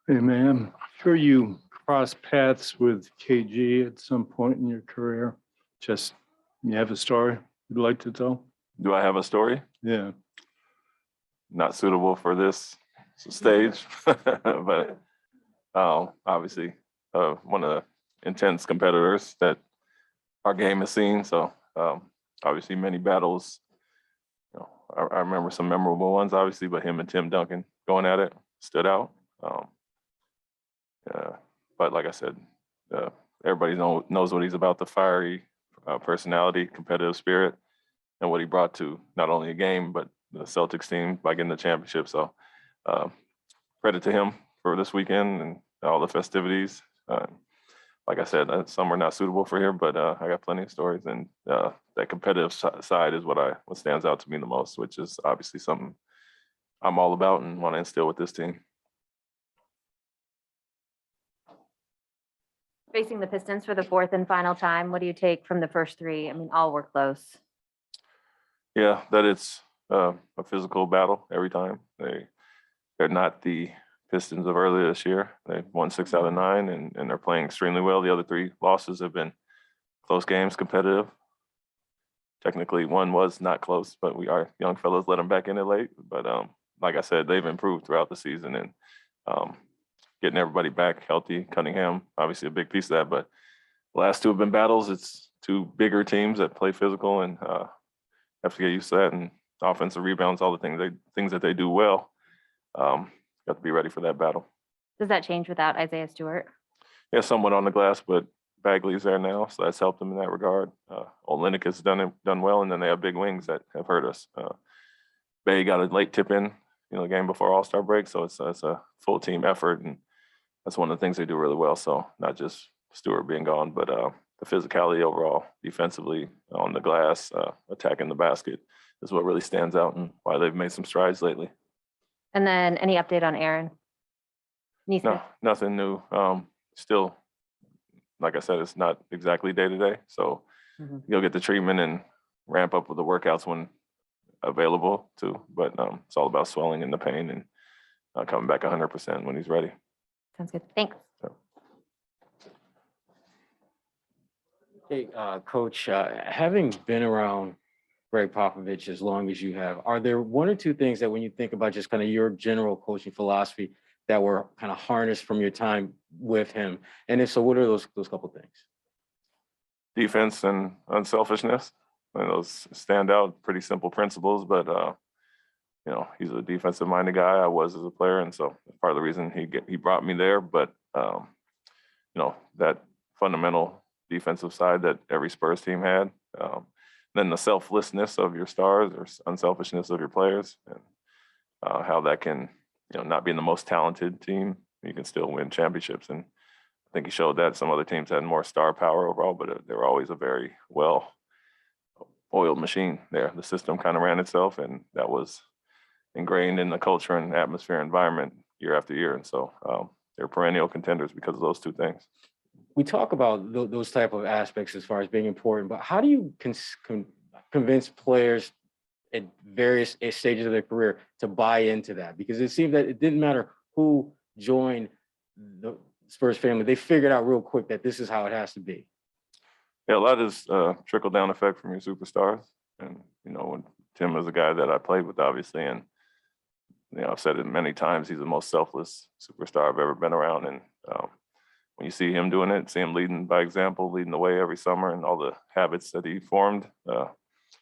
Hey, man, I'm sure you crossed paths with KG at some point in your career. Just, you have a story you'd like to tell? Do I have a story? Yeah. Not suitable for this stage, but obviously one of the intense competitors that our game has seen. So obviously many battles. You know, I remember some memorable ones, obviously, but him and Tim Duncan going at it stood out. But like I said, everybody knows what he's about, the fiery personality, competitive spirit, and what he brought to not only a game, but the Celtics team by getting the championship. So credit to him for this weekend and all the festivities. Like I said, some are not suitable for here, but I got plenty of stories, and that competitive side is what stands out to me the most, which is obviously something I'm all about and want to instill with this team. Facing the Pistons for the fourth and final time, what do you take from the first three? I mean, all were close. Yeah, that it's a physical battle every time. They're not the Pistons of earlier this year. They've won 6 out of 9, and they're playing extremely well. The other 3 losses have been close games, competitive. Technically, one was not close, but our young fellows let them back in it late. But like I said, they've improved throughout the season, and getting everybody back healthy. Cunningham, obviously a big piece of that, but the last 2 have been battles. It's 2 bigger teams that play physical and have to get used to that, and offensive rebounds, all the things that they do well. Got to be ready for that battle. Does that change without Isaiah Stewart? Yeah, somewhat on the glass, but Bagley's there now, so that's helped them in that regard. Olynyk has done well, and then they have big wings that have hurt us. Bay got a late tip in, the game before All-Star break, so it's a full team effort, and that's one of the things they do really well. So not just Stewart being gone, but the physicality overall, defensively on the glass, attacking the basket is what really stands out and why they've made some strides lately. And then any update on Aaron? No, nothing new. Still, like I said, it's not exactly day to day. So you'll get the treatment and ramp up with the workouts when available too. But it's all about swelling and the pain and coming back 100% when he's ready. Sounds good. Thanks. So. Hey, Coach, having been around Greg Popovich as long as you have, are there 1 or 2 things that when you think about just kind of your general coaching philosophy that were kind of harnessed from your time with him? And if so, what are those couple things? Defense and unselfishness. And those stand out, pretty simple principles, but he's a defensive minded guy. I was as a player, and so part of the reason he brought me there. But that fundamental defensive side that every Spurs team had. Then the selflessness of your stars or unselfishness of your players, and how that can, not being the most talented team, you can still win championships. And I think he showed that. Some other teams had more star power overall, but they were always a very well-oiled machine there. The system kind of ran itself, and that was ingrained in the culture and atmosphere environment year after year. And so they're perennial contenders because of those 2 things. We talk about those type of aspects as far as being important, but how do you convince players at various stages of their career to buy into that? Because it seemed that it didn't matter who joined the Spurs family. They figured out real quick that this is how it has to be. Yeah, a lot is trickle down effect from your superstars. And, when Tim is a guy that I played with, obviously, and, I've said it many times, he's the most selfless superstar I've ever been around. And when you see him doing it, see him leading by example, leading the way every summer, and all the habits that he formed,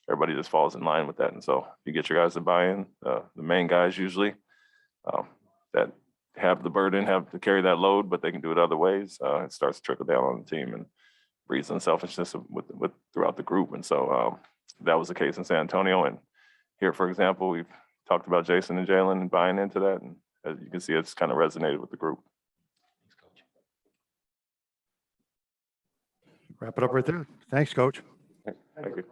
everybody just falls in line with that. And so you get your guys to buy in, the main guys usually that have the burden, have to carry that load, but they can do it other ways. It starts to trickle down on the team and breeds unselfishness with throughout the group. And so that was the case in San Antonio. And here, for example, we've talked about Jason and Jalen and buying into that. And as you can see, it's kind of resonated with the group. Wrap it up right there. Thanks, Coach. Thank you.